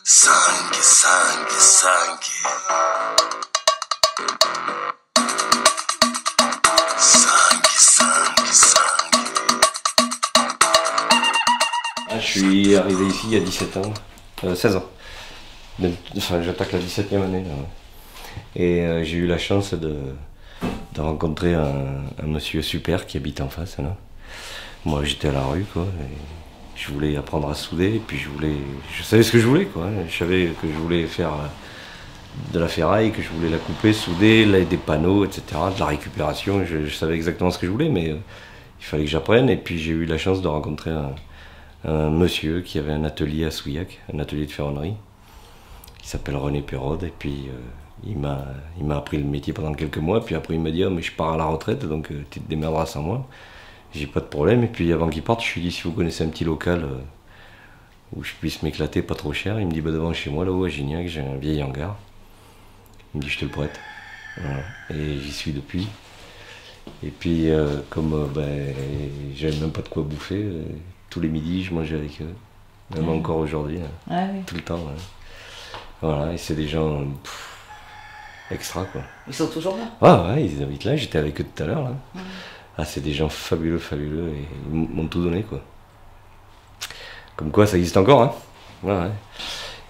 Sangue, sangue, sangue. Sangue, sangue, sangue. Je suis arrivé ici il y a 17 ans, 16 ans. Enfin, j'attaque la 17e année. Là. Et j'ai eu la chance de rencontrer un monsieur super qui habite en face. Là. Moi, j'étais à la rue, quoi. Et je voulais apprendre à souder, et puis je savais ce que je voulais, quoi. Je savais que je voulais faire de la ferraille, que je voulais la couper, souder, des panneaux, etc., de la récupération. Je savais exactement ce que je voulais, mais il fallait que j'apprenne. Et puis j'ai eu la chance de rencontrer un monsieur qui avait un atelier à Souillac, un atelier de ferronnerie, qui s'appelle René Perrode. Et puis il m'a appris le métier pendant quelques mois. Puis après il m'a dit oh, mais je pars à la retraite, donc tu te démerderas sans moi. J'ai pas de problème. Et puis avant qu'il parte, je lui ai dit si vous connaissez un petit local où je puisse m'éclater pas trop cher. Il me dit bah devant chez moi là-haut à Gignac, j'ai un vieil hangar. Il me dit je te le prête. Voilà. Et j'y suis depuis. Et puis comme j'avais même pas de quoi bouffer, tous les midis je mangeais avec eux. Même encore aujourd'hui. Ah oui. Tout le temps. Voilà, et c'est des gens extra quoi. Ils sont toujours là. Ah ouais, ils habitent là, j'étais avec eux tout à l'heure là. Ah, c'est des gens fabuleux, fabuleux, et ils m'ont tout donné quoi. Comme quoi ça existe encore, hein. Ouais.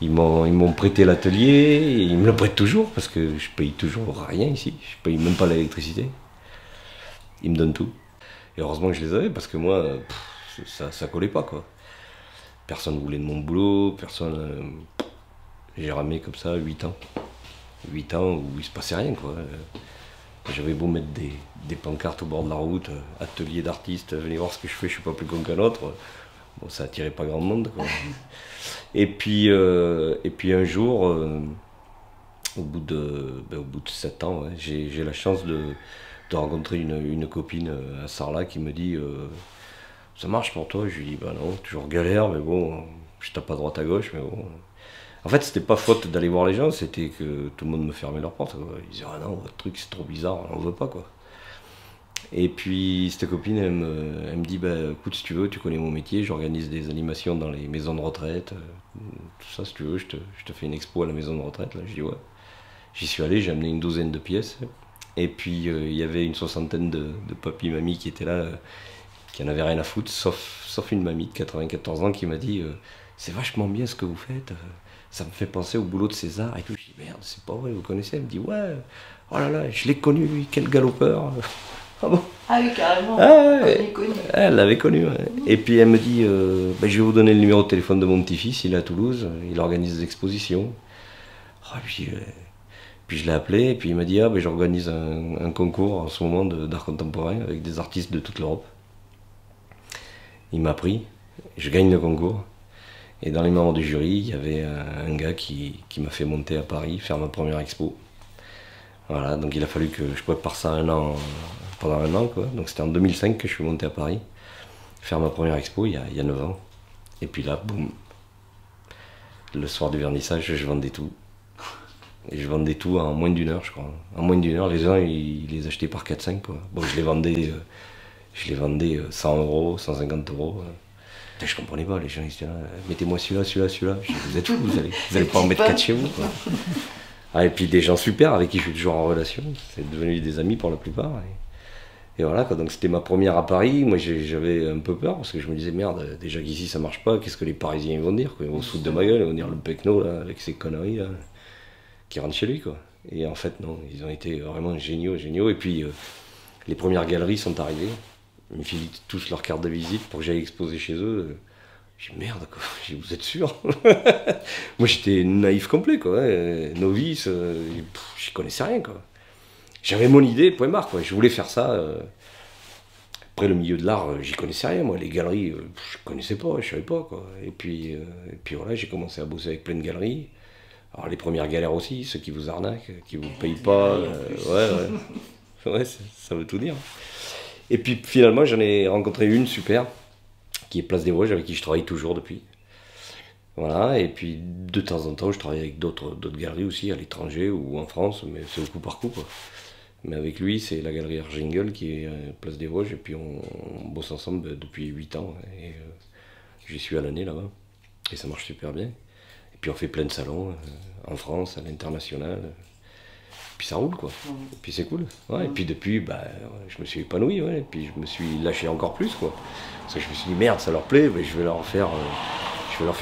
Ils m'ont prêté l'atelier, et ils me le prêtent toujours, parce que je paye toujours rien ici, je paye même pas l'électricité. Ils me donnent tout. Et heureusement que je les avais, parce que moi, ça collait pas quoi. Personne voulait de mon boulot, personne... J'ai ramé comme ça 8 ans. 8 ans où il se passait rien quoi. J'avais beau mettre des pancartes au bord de la route, atelier d'artistes, venez voir ce que je fais, je suis pas plus con qu'un autre. Bon, ça attirait pas grand monde quoi. Et puis un jour, au bout de 7 ans, ouais, j'ai la chance de rencontrer une copine à Sarlat qui me dit ça marche pour toi? Je lui dis bah non, toujours galère, mais bon, je tape à droite à gauche, mais bon. En fait, c'était pas faute d'aller voir les gens, c'était que tout le monde me fermait leurs portes. Quoi. Ils disaient ah non, votre truc c'est trop bizarre, on veut pas quoi. Et puis cette copine, elle me dit bah écoute, si tu veux, tu connais mon métier, j'organise des animations dans les maisons de retraite, tout ça, si tu veux, je te fais une expo à la maison de retraite. Là, je dis ouais. J'y suis allé, j'ai amené une douzaine de pièces. Et puis il y avait une soixantaine de papis mamies qui étaient là, qui en avaient rien à foutre, sauf une mamie de 94 ans qui m'a dit c'est vachement bien ce que vous faites. Ça me fait penser au boulot de César et tout. Je dis merde, c'est pas vrai, vous connaissez? Elle me dit ouais, oh là là, je l'ai connu lui, quel galopeur. Ah bon? Ah oui, carrément. Ah ouais, Connu. elle l'avait connu. Ouais. Et puis elle me dit je vais vous donner le numéro de téléphone de mon petit-fils, il est à Toulouse, il organise des expositions. Oh, puis je l'ai appelé et puis il m'a dit j'organise un concours en ce moment d'art contemporain avec des artistes de toute l'Europe. Il m'a pris, je gagne le concours. Et dans les membres du jury, il y avait un gars qui m'a fait monter à Paris, faire ma première expo. Voilà, donc il a fallu que je prépare ça pendant un an, quoi. Donc c'était en 2005 que je suis monté à Paris, faire ma première expo, il y a 9 ans. Et puis là, boum, le soir du vernissage, je vendais tout. Et je vendais tout en moins d'une heure, je crois. En moins d'une heure, les gens, ils les achetaient par 4-5, quoi. Bon, je les vendais 100 €, 150 €. Je comprenais pas, les gens ils disaient mettez-moi celui-là, celui-là, celui-là. Je dis, vous êtes fous, vous allez pas en mettre 4 chez vous quoi. Ah, et puis des gens super avec qui je suis toujours en relation, c'est devenu des amis pour la plupart. Et voilà quoi, donc c'était ma première à Paris, moi j'avais un peu peur parce que je me disais merde, déjà qu'ici ça marche pas, qu'est-ce que les Parisiens vont dire quoi. Ils vont se foutre de ma gueule, ils vont dire le pecno là, avec ses conneries là, qui rentre chez lui quoi. Et en fait non, ils ont été vraiment géniaux. Et puis les premières galeries sont arrivées. Ils me filent tous leurs cartes de visite pour que j'aille exposer chez eux. J'ai dit merde quoi, j'ai dit, vous êtes sûr? Moi j'étais naïf complet quoi, novice, j'y connaissais rien quoi. J'avais mon idée, point barre quoi, je voulais faire ça. Après le milieu de l'art, j'y connaissais rien moi, les galeries, je connaissais pas, je savais pas quoi. Et puis voilà, j'ai commencé à bosser avec plein de galeries. Alors les premières galères aussi, ceux qui vous arnaquent, qui vous payent pas, ouais, ça veut tout dire. Et puis finalement, j'en ai rencontré une super, qui est Place des Vosges, avec qui je travaille toujours depuis. Voilà, et puis de temps en temps, je travaille avec d'autres galeries aussi, à l'étranger ou en France, mais c'est au coup par coup, quoi. Mais avec lui, c'est la galerie Argingel qui est Place des Vosges, et puis on bosse ensemble depuis 8 ans, et j'y suis à l'année là-bas, et ça marche super bien. Et Puis on fait plein de salons, en France, à l'international. Puis ça roule quoi. Et puis c'est cool. Ouais, et puis depuis, je me suis épanoui, ouais. Et puis je me suis lâché encore plus quoi. Parce que je me suis dit merde, ça leur plaît, mais je vais leur faire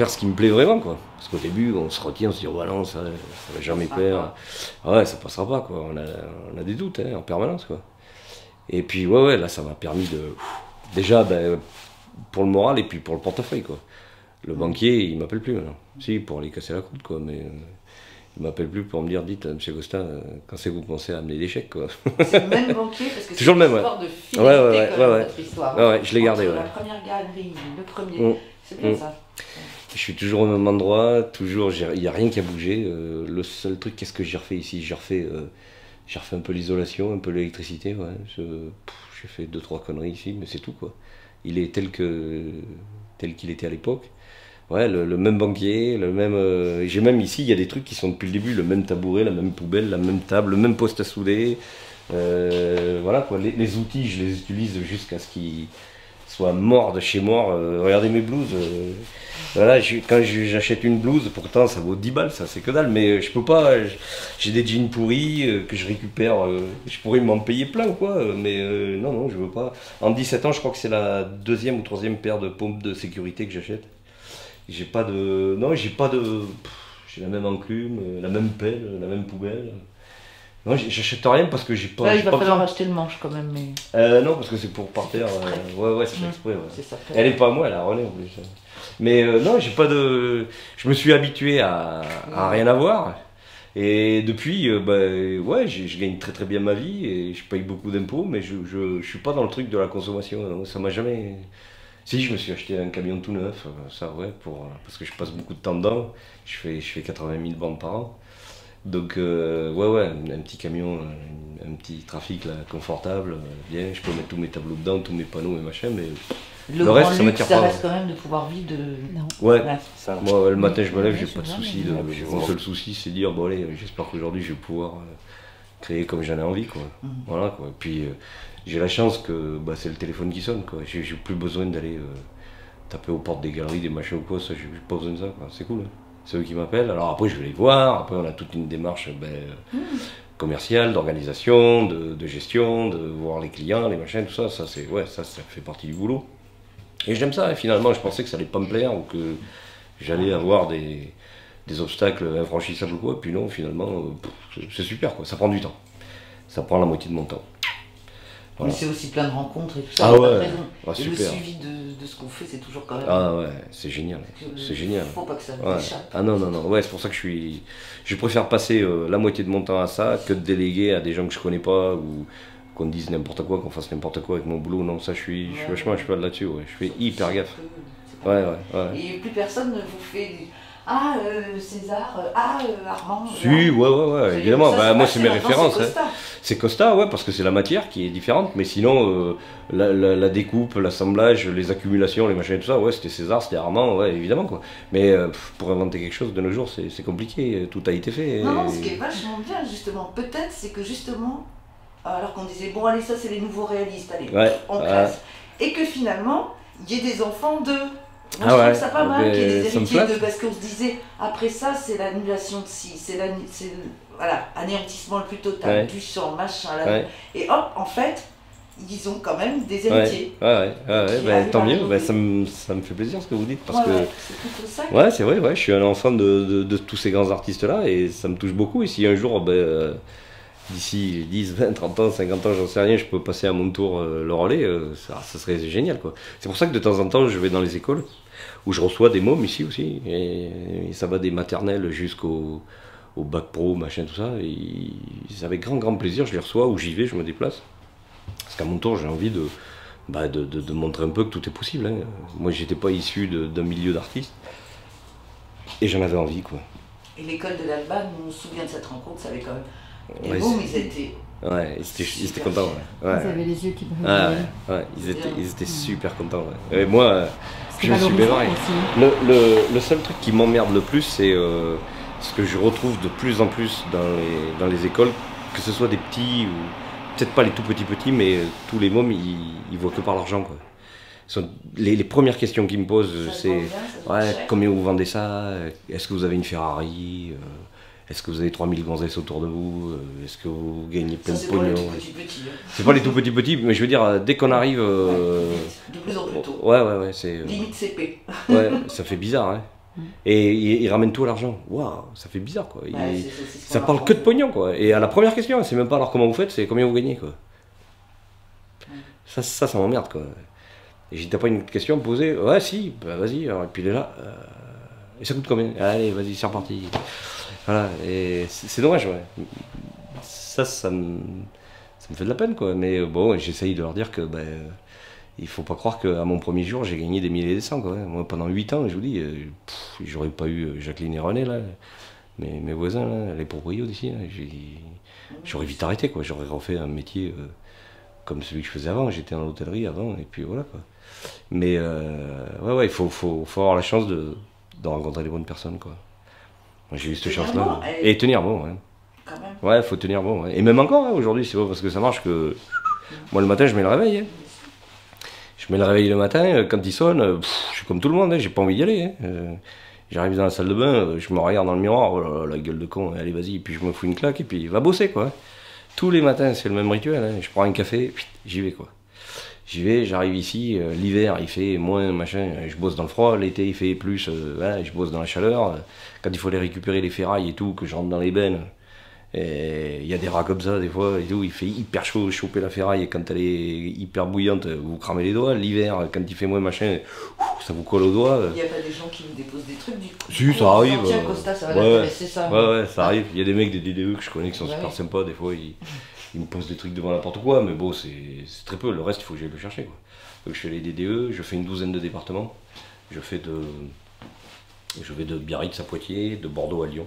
ce qui me plaît vraiment quoi. Parce qu'au début, on se retient, on se dit oh bah non, ça va jamais plaire. Ouais, ça passera pas quoi. On a des doutes hein, en permanence quoi. Et puis ouais, là ça m'a permis de. Déjà, pour le moral et puis pour le portefeuille quoi. Le banquier, il m'appelle plus maintenant. Si, pour aller casser la croûte quoi, mais. Il m'appelle plus pour me dire, dites, monsieur Costa, quand c'est que vous pensez à amener des chèques quoi. C'est le même banquier parce que c'est toujours une le même, histoire de fidélité comme notre histoire. Ouais, je l'ai gardé. La première galerie, le premier, c'est bien ça. Je suis toujours au même endroit, toujours, il n'y a rien qui a bougé. Le seul truc, qu'est-ce que j'ai refait ici? J'ai refait un peu l'isolation, un peu l'électricité. Ouais. J'ai fait 2-3 conneries ici, mais c'est tout quoi. Il est tel qu'il était à l'époque. Ouais, le même banquier, le même. J'ai même ici, il y a des trucs qui sont depuis le début, le même tabouret, la même poubelle, la même table, le même poste à souder. Voilà quoi, les outils, je les utilise jusqu'à ce qu'ils soient morts de chez mort. Regardez mes blouses. Voilà, quand j'achète une blouse, pourtant ça vaut 10 balles, ça c'est que dalle, mais je peux pas. J'ai des jeans pourris que je récupère. Je pourrais m'en payer plein quoi, mais non, je veux pas. En 17 ans, je crois que c'est la 2e ou 3e paire de pompes de sécurité que j'achète. J'ai pas de. Non, j'ai pas de. J'ai la même enclume, la même pelle, la même poubelle. Non, j'achète rien parce que j'ai pas. Là, il va falloir acheter le manche quand même. Mais... non, parce que c'est pour par terre. Ouais, c'est fait exprès. Ouais. C'est ça. Elle est pas à moi, elle a René en plus. Mais non, j'ai pas de. Je me suis habitué à rien avoir. Et depuis, ouais, je gagne très très bien ma vie et je paye beaucoup d'impôts, mais je suis pas dans le truc de la consommation. Donc ça m'a jamais. Si, je me suis acheté un camion tout neuf, ça ouais, parce que je passe beaucoup de temps dedans. Je fais 80 000 bandes par an. Donc, ouais, un petit camion, un petit trafic là, confortable, bien, je peux mettre tous mes tableaux dedans, tous mes panneaux et machin, mais le reste, ça m'attire pas. Ça reste quand même de pouvoir vivre de. Non. Ouais, ça, moi le matin je me lève, j'ai pas de soucis. Mon seul souci c'est de dire, bon allez, j'espère qu'aujourd'hui je vais pouvoir créer comme j'en ai envie, quoi. Voilà, quoi. Et puis, j'ai la chance que c'est le téléphone qui sonne, quoi. J'ai plus besoin d'aller taper aux portes des galeries, des machins ou quoi, ça, j'ai pas besoin de ça, quoi. C'est cool. Hein. C'est eux qui m'appellent. Alors après, je vais les voir. Après, on a toute une démarche commerciale, d'organisation, de gestion, de voir les clients, les machins, tout ça. Ça, ça fait partie du boulot. Et j'aime ça. Et finalement, je pensais que ça allait pas me plaire ou que j'allais avoir des obstacles infranchissables ou quoi. Et puis non, finalement, c'est super, quoi. Ça prend du temps. Ça prend la moitié de mon temps. Voilà. Mais c'est aussi plein de rencontres et tout ça. Ah ouais, et super. Le suivi de ce qu'on fait, c'est toujours quand même. Ah ouais, c'est génial. C'est génial. Faut pas que ça ouais. m'échappe. Ah non, ouais, c'est pour ça que je préfère passer la moitié de mon temps à ça que de déléguer à des gens que je connais pas ou qu'on dise n'importe quoi, qu'on fasse n'importe quoi avec mon boulot. Non, ça, je suis vachement là-dessus. Ouais. Je fais hyper gaffe. Ouais. Et plus personne ne vous fait. Ah, César, Armand. Si, ouais, évidemment. Moi, c'est mes références. C'est Costa, ouais, parce que c'est la matière qui est différente. Mais sinon, la découpe, l'assemblage, les accumulations, les machins et tout ça, ouais, c'était César, c'était Armand, ouais, évidemment, quoi. Mais pour inventer quelque chose de nos jours, c'est compliqué. Tout a été fait. Non, ce qui est vachement bien, justement, peut-être, c'est que justement, alors qu'on disait, bon, allez, ça, c'est les nouveaux réalistes, allez, on classe. Et que finalement, il y ait des enfants de. Moi, je trouve ça pas mal qu'il y ait des héritiers de. Parce qu'on se disait, après ça, c'est l'annulation de ci, c'est voilà, anéantissement le plus total, du sang, machin. Et hop, en fait, ils ont quand même des héritiers. Tant mieux, ça me fait plaisir ce que vous dites. Parce que c'est plutôt ça. Ouais, c'est vrai, je suis un enfant de tous ces grands artistes-là et ça me touche beaucoup. Et si un jour, d'ici 10, 20, 30 ans, 50 ans, j'en sais rien, je peux passer à mon tour le relais, ça serait génial, quoi. C'est pour ça que de temps en temps, je vais dans les écoles où je reçois des mômes ici aussi, et ça va des maternelles jusqu'au bac pro, machin, tout ça, et avec grand plaisir, je les reçois, où j'y vais, je me déplace. Parce qu'à mon tour, j'ai envie de montrer un peu que tout est possible. Hein. Moi, j'étais pas issu d'un milieu d'artistes, et j'en avais envie, quoi. Et l'école de l'Alba, on se souvient de cette rencontre, ça avait quand même... Les mômes, ils étaient... Ouais, ils étaient contents. Ouais. Ils avaient les yeux qui brillaient. Ouais, ils étaient super contents. Ouais. Et moi, je me suis bémarré. Le seul truc qui m'emmerde le plus, c'est ce que je retrouve de plus en plus dans les écoles, que ce soit des petits ou peut-être pas les tout petits, mais tous les mômes, ils voient que par l'argent, quoi. les premières questions qu'ils me posent, c'est combien vous vendez ça? Est-ce que vous avez une Ferrari? Est-ce que vous avez 3000 gonzesses autour de vous? Est-ce que vous gagnez plein de pognon? C'est pas les tout petits, mais je veux dire, dès qu'on arrive... de plus en plus tôt. Ouais, c'est... Limite CP. Ouais, ça fait bizarre, hein. Et il ramène tout à l'argent. Waouh, ça fait bizarre, quoi. Ça parle que de pognon, quoi. Et à la première question, c'est même pas alors comment vous faites, c'est combien vous gagnez, quoi. Ça m'emmerde, quoi. Et j'ai pas une question à me poser. Ouais, si, bah vas-y. Alors, et puis il est là. Et ça coûte combien? Allez, vas-y, c'est reparti. Voilà, et c'est dommage, ouais. Ça me fait de la peine, quoi. Mais bon, j'essaye de leur dire que il faut pas croire qu'à mon premier jour, j'ai gagné des milliers et des cents, quoi. Moi, pendant 8 ans, je vous dis, j'aurais pas eu Jacqueline et René, là, mes voisins, là, les proprios d'ici, j'aurais vite arrêté, quoi. J'aurais refait un métier comme celui que je faisais avant. J'étais en hôtellerie avant, et puis voilà, quoi. Mais ouais, il faut avoir la chance de rencontrer les bonnes personnes, quoi. J'ai eu cette chance-là. Et tenir bon, ouais. Quand même. Ouais, faut tenir bon. Ouais. Et même encore, hein, aujourd'hui, c'est pas parce que ça marche que... Moi, le matin, je mets le réveil. Hein. Je mets le réveil le matin, quand il sonne, je suis comme tout le monde, hein, j'ai pas envie d'y aller. Hein. J'arrive dans la salle de bain, je me regarde dans le miroir, oh là, la gueule de con, allez, vas-y, puis je me fous une claque, et puis va bosser, quoi. Tous les matins, c'est le même rituel. Hein. Je prends un café, j'y vais, quoi. J'y vais, j'arrive ici, l'hiver il fait moins, machin, je bosse dans le froid, l'été il fait plus, je bosse dans la chaleur. Quand il faut aller récupérer les ferrailles et tout, que je rentre dans les bennes, il y a des rats comme ça des fois, et tout, il fait hyper chaud, choper la ferraille, et quand elle est hyper bouillante, vous cramez les doigts. L'hiver, quand il fait moins, machin, ça vous colle aux doigts. Il n'y a pas des gens qui vous déposent des trucs du coup? Si, ça arrive. Tiens, Costa, ça va l'intéresser, ça. Ouais, ça arrive. Il y a des mecs des DDE que je connais qui sont super sympas, des fois, ils me posent des trucs devant n'importe quoi, mais bon, c'est très peu. Le reste, il faut que j'aille le chercher, quoi. Donc je fais les DDE, je fais une douzaine de départements. Je vais de Biarritz à Poitiers, de Bordeaux à Lyon.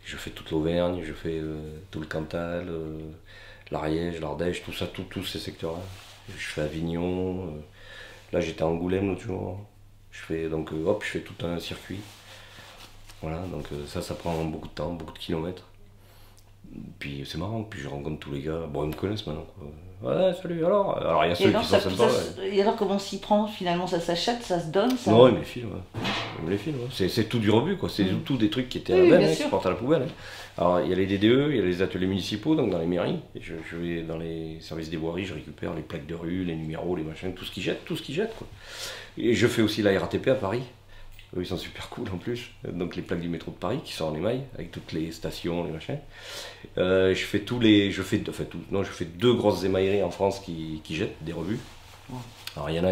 Je fais toute l'Auvergne, je fais tout le Cantal, l'Ariège, l'Ardèche, tout ça, tous ces secteurs-là. Je fais Avignon. Là, j'étais à Angoulême l'autre jour. Je fais tout un circuit. Voilà, donc ça prend beaucoup de temps, beaucoup de kilomètres. Puis c'est marrant, puis je rencontre tous les gars. Bon, ils me connaissent maintenant, quoi. Ouais, salut, alors il y a ceux qui sont sympas. Et alors comment on s'y prend finalement? Ça s'achète, ça se donne ça... Non, ils me les filent, ouais. Ils me les filent, ouais. C'est tout du rebut, quoi. C'est tout des trucs qui étaient à la benne, qui se portent à la poubelle. Hein. Alors il y a les DDE, il y a les ateliers municipaux, donc dans les mairies. Et je vais dans les services des voiries, je récupère les plaques de rue, les numéros, les machins, tout ce qu'ils jettent, quoi. Et je fais aussi la RATP à Paris. Eux, ils sont super cool en plus. Donc les plaques du métro de Paris qui sont en émail avec toutes les stations, les machins. Je fais 2 grosses émailleries en France qui jettent des revues. Alors il y en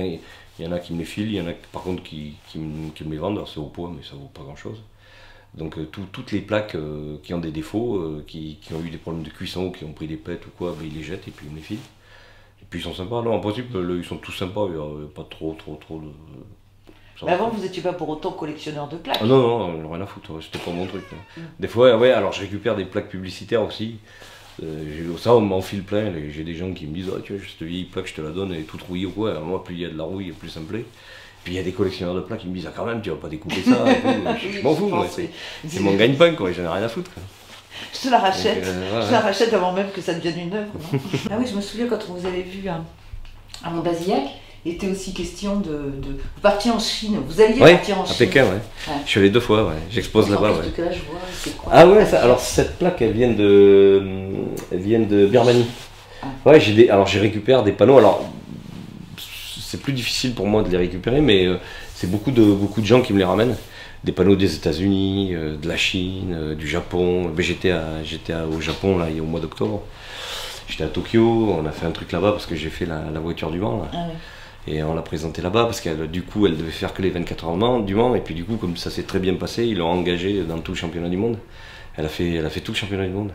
a qui me les filent, il y en a par contre qui me les vendent. Alors c'est au poids, mais ça vaut pas grand chose. Donc toutes les plaques qui ont des défauts, qui ont eu des problèmes de cuisson, ou qui ont pris des pètes ou quoi, ils les jettent et puis ils me les filent. Et puis ils sont sympas. Non, en principe, ils sont tous sympas. Il n'y a pas trop de... Mais avant, vous n'étiez pas pour autant collectionneur de plaques? Ah non, rien à foutre, c'était pas mon truc. Des fois, alors je récupère des plaques publicitaires aussi. Ça, on m'enfile plein. J'ai des gens qui me disent, tu vois, cette vieille plaque, je te la donne, elle est toute rouillée ou quoi. Alors moi, plus il y a de la rouille, plus ça me plaît. Puis il y a des collectionneurs de plaques qui me disent, quand même, tu vas pas découper ça. Je m'en fous, c'est mon gagne-pain, quoi, j'en ai rien à foutre. Je te la rachète. Je la rachète avant même que ça devienne une œuvre. Ah oui, je me souviens quand on vous avait vu à Montbazillac. Il était aussi question de... Vous partiez en Chine, vous alliez partir en Chine. À Pékin, ouais. Je suis allé 2 fois, ouais. J'expose là-bas, ouais. Que là, je vois, c'est quoi? Ah ouais, alors cette plaque, elle vient de Birmanie. Ouais, j'ai récupéré des panneaux. Alors, c'est plus difficile pour moi de les récupérer, mais c'est beaucoup de gens qui me les ramènent. Des panneaux des États-Unis, de la Chine, du Japon. J'étais au Japon là, au mois d'octobre. J'étais à Tokyo, on a fait un truc là-bas parce que j'ai fait la voiture du Mans. Là. Ah ouais. Et on l'a présentée là-bas parce qu'elle devait faire que les 24 heures du Mans. Et puis du coup, comme ça s'est très bien passé, ils l'ont engagée dans tout le championnat du monde. Elle a fait tout le championnat du monde.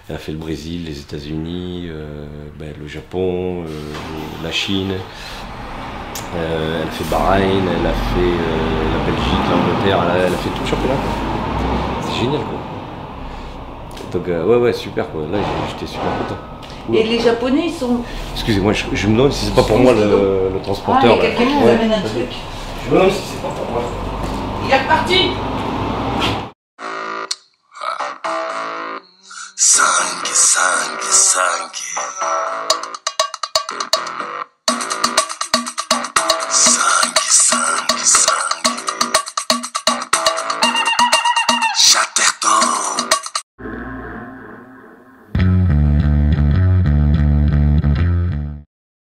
Elle a fait le Brésil, les États-Unis, le Japon, la Chine. Elle a fait Bahreïn, elle a fait la Belgique, l'Angleterre. Elle a fait tout le championnat. C'est génial, quoi. Donc ouais, super, quoi. Là, j'étais super content. Et les Japonais, ils sont... Excusez-moi, je me demande si c'est pas pour moi le transporteur. Ah, il y a quelqu'un qui vous amène un truc. Je me demande si c'est pas pour moi. Il est reparti.